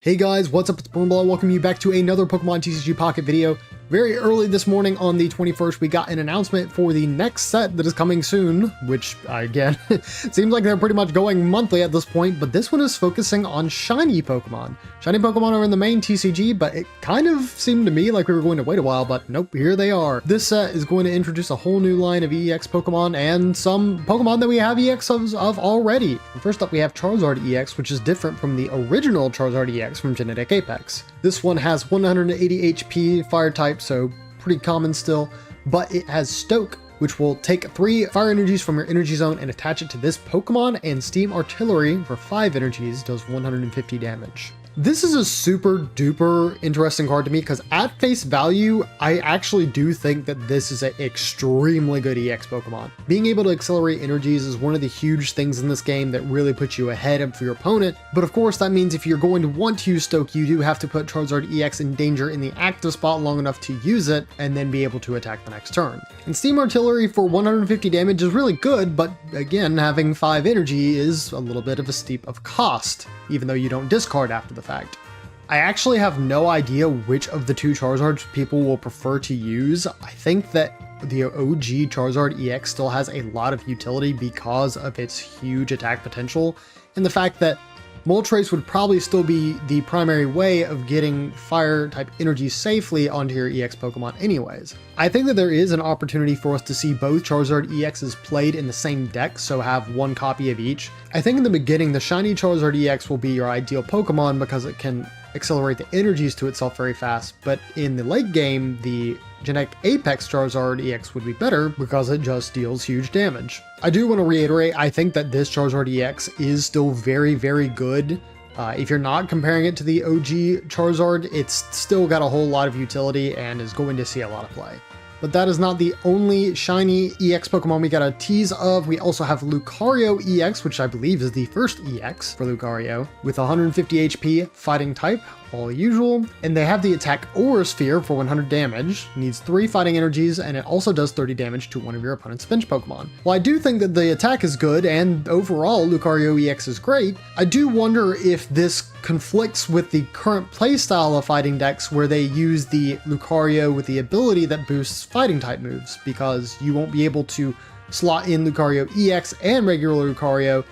Hey guys, what's up? It's Burnball. Welcome you back to another Pokemon TCG Pocket video. Very early this morning on the 21st, we got an announcement for the next set that is coming soon, which, again, seems like they're pretty much going monthly at this point, but this one is focusing on shiny Pokemon. Shiny Pokemon are in the main TCG, but it kind of seemed to me like we were going to wait a while, but nope, here they are. This set is going to introduce a whole new line of EX Pokemon and some Pokemon that we have EXs of already. And first up, we have Charizard EX, which is different from the original Charizard EX from Genetic Apex. This one has 180 HP, fire type, so pretty common still, but it has Stoke, which will take 3 fire energies from your energy zone and attach it to this Pokemon, and Steam Artillery for 5 energies does 150 damage. This is a super duper interesting card to me because at face value, I actually do think that this is an extremely good EX Pokemon. Being able to accelerate energies is one of the huge things in this game that really puts you ahead of your opponent, but of course that means if you're going to want to use Stoke, you do have to put Charizard EX in danger in the active spot long enough to use it and then be able to attack the next turn. And Steam Artillery for 150 damage is really good, but again, having 5 energy is a little bit of a steep of cost, even though you don't discard after the fact. I actually have no idea which of the 2 Charizards people will prefer to use. I think that the OG Charizard EX still has a lot of utility because of its huge attack potential, and the fact that Moltres would probably still be the primary way of getting fire type energy safely onto your EX Pokemon anyways. I think that there is an opportunity for us to see both Charizard EXs played in the same deck, so have 1 copy of each. I think in the beginning the shiny Charizard EX will be your ideal Pokemon because it can accelerate the energies to itself very fast, but in the late game the Genetic Apex Charizard EX would be better because it just deals huge damage. I do want to reiterate, I think that this Charizard EX is still very, very good. If you're not comparing it to the OG Charizard, it's still got a whole lot of utility and is going to see a lot of play. But that is not the only shiny EX Pokemon we got a tease of. We also have Lucario EX, which I believe is the first EX for Lucario, with 150 HP, fighting type, all usual. And they have the attack Aura Sphere for 100 damage, needs 3 fighting energies, and it also does 30 damage to one of your opponent's bench Pokemon. While I do think that the attack is good, and overall Lucario EX is great, I do wonder if this conflicts with the current playstyle of fighting decks where they use the Lucario with the ability that boosts fighting type moves, because you won't be able to slot in Lucario EX and regular Lucario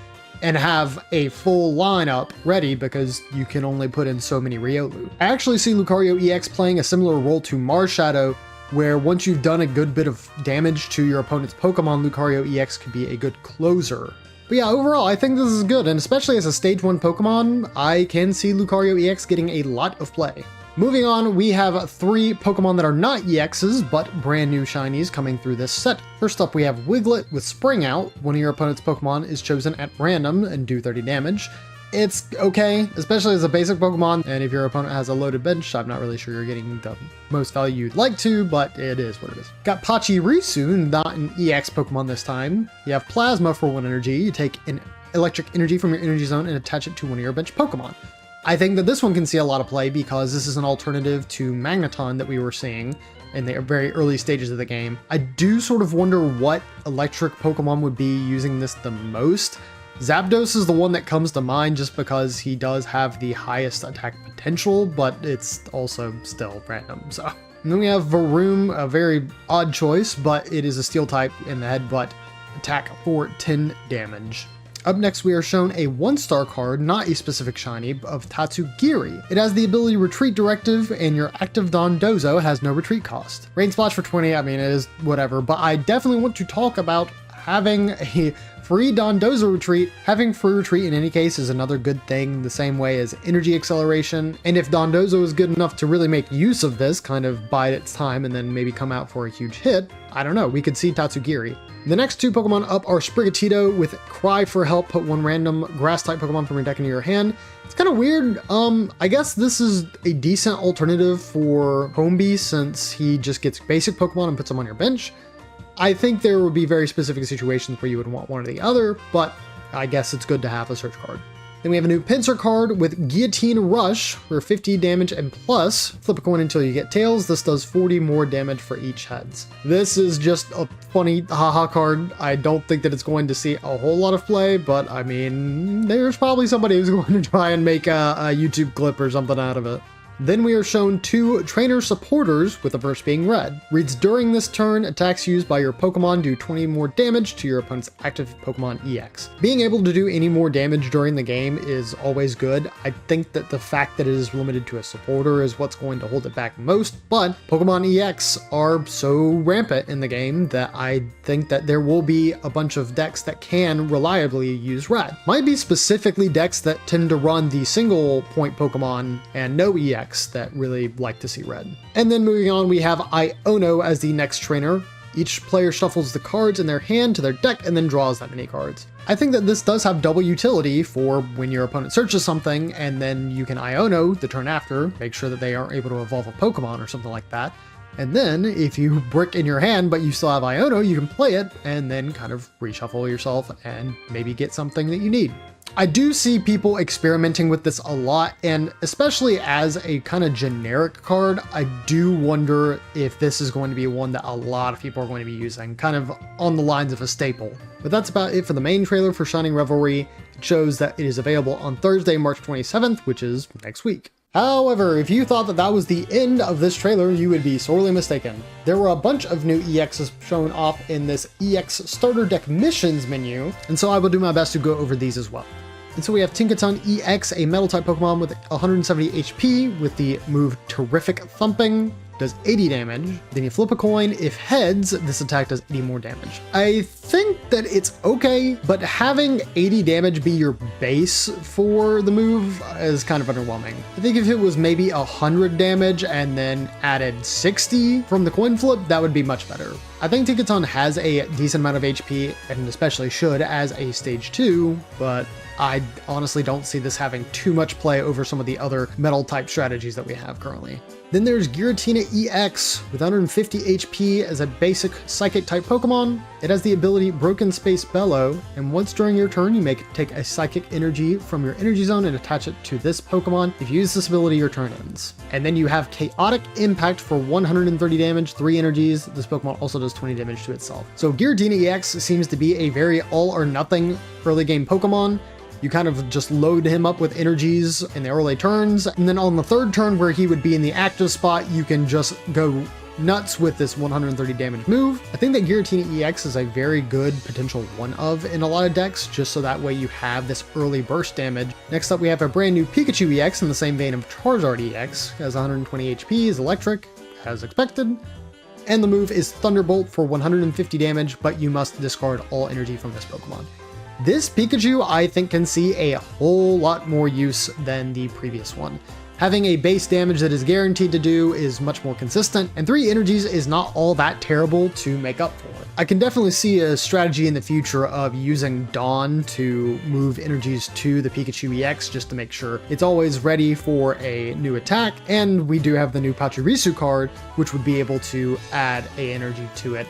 and have a full lineup ready because you can only put in so many Riolu. I actually see Lucario EX playing a similar role to Marshadow, where once you've done a good bit of damage to your opponent's Pokemon, Lucario EX could be a good closer. But yeah, overall, I think this is good, and especially as a Stage 1 Pokemon, I can see Lucario EX getting a lot of play. Moving on, we have 3 Pokemon that are not EXs, but brand new shinies coming through this set. First up, we have Wiglet with Spring Out. One of your opponent's Pokemon is chosen at random and do 30 damage. It's okay, especially as a basic Pokemon, and if your opponent has a loaded bench, I'm not really sure you're getting the most value you'd like to, but it is what it is. Got Pachirisu, not an EX Pokemon this time. You have Plasma for 1 energy. You take an electric energy from your energy zone and attach it to one of your bench Pokemon. I think that this one can see a lot of play because this is an alternative to Magneton that we were seeing in the very early stages of the game. I do sort of wonder what electric Pokemon would be using this the most. Zapdos is the one that comes to mind just because he does have the highest attack potential, but it's also still random, so. And then we have Varoom, a very odd choice, but it is a steel type in the headbutt, attack for 10 damage. Up next, we are shown a 1-star card, not a specific shiny, of Tatsugiri. It has the ability Retreat Directive, and your active Dondozo has no retreat cost. Rain Splash for 20, I mean, it is whatever, but I definitely want to talk about having a free Dondozo retreat. Having free retreat in any case is another good thing, the same way as energy acceleration. And if Dondozo is good enough to really make use of this, kind of bide its time and then maybe come out for a huge hit, I don't know, we could see Tatsugiri. The next 2 Pokemon up are Sprigatito with Cry for Help, put 1 random grass-type Pokemon from your deck into your hand. It's kind of weird. I guess this is a decent alternative for Homebee since he just gets basic Pokemon and puts them on your bench. I think there would be very specific situations where you would want one or the other, but I guess it's good to have a search card. Then we have a new pincer card with Guillotine Rush for 50 damage and plus. Flip a coin until you get tails. This does 40 more damage for each heads. This is just a funny haha card. I don't think that it's going to see a whole lot of play, but I mean, there's probably somebody who's going to try and make a YouTube clip or something out of it. Then we are shown 2 trainer supporters, with the first being red. Reads during this turn, attacks used by your Pokemon do 20 more damage to your opponent's active Pokemon EX. Being able to do any more damage during the game is always good. I think that the fact that it is limited to a supporter is what's going to hold it back most, but Pokemon EX are so rampant in the game that I think that there will be a bunch of decks that can reliably use red. Might be specifically decks that tend to run the single point Pokemon and no EX that really like to see red. And then moving on, we have Iono as the next trainer. Each player shuffles the cards in their hand to their deck and then draws that many cards. I think that this does have double utility for when your opponent searches something and then you can Iono the turn after, make sure that they aren't able to evolve a Pokemon or something like that. And then if you brick in your hand but you still have Iono, you can play it and then kind of reshuffle yourself and maybe get something that you need. I do see people experimenting with this a lot, and especially as a kind of generic card, I do wonder if this is going to be one that a lot of people are going to be using, kind of on the lines of a staple. But that's about it for the main trailer for Shining Revelry. It shows that it is available on Thursday, March 27th, which is next week. However, if you thought that that was the end of this trailer, you would be sorely mistaken. There were a bunch of new EXs shown off in this EX Starter Deck Missions menu, and so I will do my best to go over these as well. And so we have Tinkaton EX, a Metal-type Pokemon with 170 HP with the move Terrific Thumping. Does 80 damage. Then you flip a coin. If heads, this attack does 80 more damage. I think that it's okay, but having 80 damage be your base for the move is kind of underwhelming. I think if it was maybe 100 damage and then added 60 from the coin flip, that would be much better. I think Tinkaton has a decent amount of HP, and especially should as a stage 2, but I honestly don't see this having too much play over some of the other metal type strategies that we have currently. Then there's Giratina EX with 150 HP as a basic psychic type Pokemon. It has the ability Broken Space Bellow, and once during your turn you may take a psychic energy from your energy zone and attach it to this Pokemon. If you use this ability, your turn ends. And then you have Chaotic Impact for 130 damage, 3 energies. This Pokemon also does 20 damage to itself. So Giratina EX seems to be a very all or nothing early game Pokemon. You kind of just load him up with energies in the early turns, and then on the third turn where he would be in the active spot, you can just go nuts with this 130 damage move. I think that Giratina EX is a very good potential one-of in a lot of decks, just so that way you have this early burst damage. Next up, we have a brand new Pikachu EX in the same vein of Charizard EX. It has 120 HP, is electric, as expected. And the move is Thunderbolt for 150 damage, but you must discard all energy from this Pokemon. This Pikachu, I think, can see a whole lot more use than the previous one. Having a base damage that is guaranteed to do is much more consistent, and 3 energies is not all that terrible to make up for it. I can definitely see a strategy in the future of using Dawn to move energies to the Pikachu EX just to make sure it's always ready for a new attack, and we do have the new Pachirisu card, which would be able to add a energy to it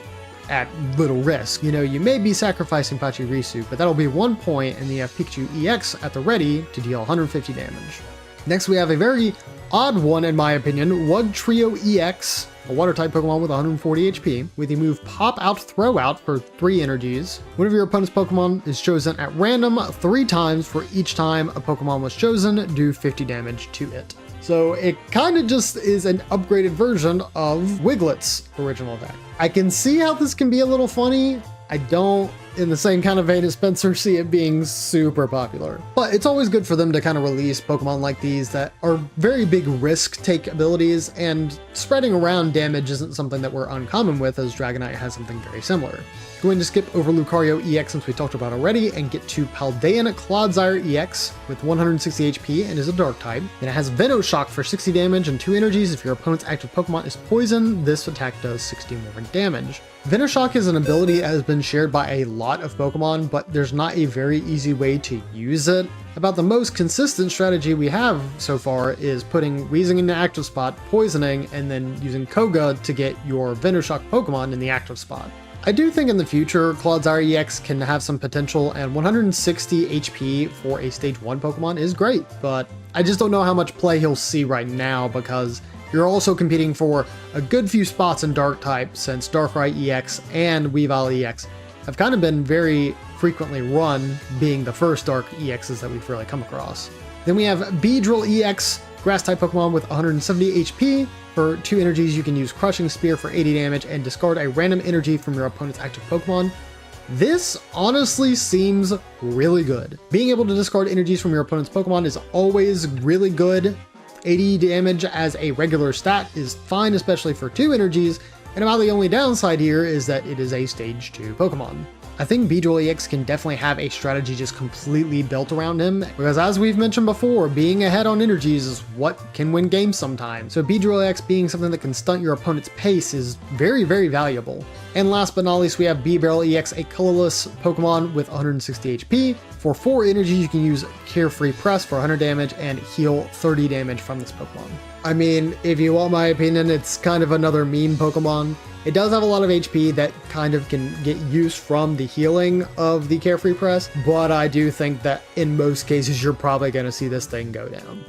at little risk. You know, you may be sacrificing Pachirisu, but that'll be 1 point, and you have Pikachu EX at the ready to deal 150 damage. Next, we have a very odd one, in my opinion, Wugtrio EX, a water-type Pokemon with 140 HP, with the move Pop Out Throw Out for 3 energies. One of your opponent's Pokemon is chosen at random 3 times. For each time a Pokemon was chosen, do 50 damage to it. So it kind of just is an upgraded version of Wiglet's original deck. I can see how this can be a little funny. I don't, in the same kind of vein as Spencer, see it being super popular. But it's always good for them to kind of release Pokemon like these that are very big risk take abilities, and spreading around damage isn't something that we're uncommon with, as Dragonite has something very similar. Going to skip over Lucario EX since we talked about already and get to Paldean Clodsire EX with 160 HP and is a dark type. Then it has Venoshock for 60 damage and 2 energies. If your opponent's active Pokemon is poison, this attack does 60 more damage. Venoshock is an ability that has been shared by a lot of Pokemon, but there's not a very easy way to use it. About the most consistent strategy we have so far is putting Weezing in the active spot, poisoning, and then using Koga to get your Venoshock Pokemon in the active spot. I do think in the future, Clodsire EX can have some potential, and 160 HP for a stage 1 Pokemon is great, but I just don't know how much play he'll see right now because you're also competing for a good few spots in Dark type, since Darkrai EX and Weavile EX have kind of been very frequently run, being the first Dark EXs that we've really come across. Then we have Beedrill EX, Grass type Pokemon with 170 HP. For 2 energies, you can use Crushing Spear for 80 damage and discard a random energy from your opponent's active Pokemon. This honestly seems really good. Being able to discard energies from your opponent's Pokemon is always really good. 80 damage as a regular stat is fine, especially for 2 energies, and about the only downside here is that it is a stage 2 Pokemon. I think Beedrill EX can definitely have a strategy just completely built around him, because as we've mentioned before, being ahead on energies is what can win games sometimes. So Beedrill EX being something that can stunt your opponent's pace is very, very valuable. And last but not least, we have Beedrill EX, a colorless Pokemon with 160 HP. For 4 energy, you can use Carefree Press for 100 damage and heal 30 damage from this Pokemon. I mean, if you want my opinion, it's kind of another meme Pokemon. It does have a lot of HP that kind of can get used from the healing of the Carefree Press, but I do think that in most cases you're probably going to see this thing go down.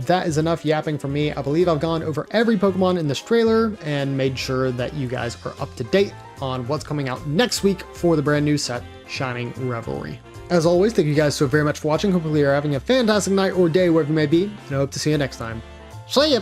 That is enough yapping from me. I believe I've gone over every Pokemon in this trailer and made sure that you guys are up to date on what's coming out next week for the brand new set, Shining Revelry. As always, thank you guys so very much for watching. Hopefully you're having a fantastic night or day wherever you may be, and I hope to see you next time. See ya!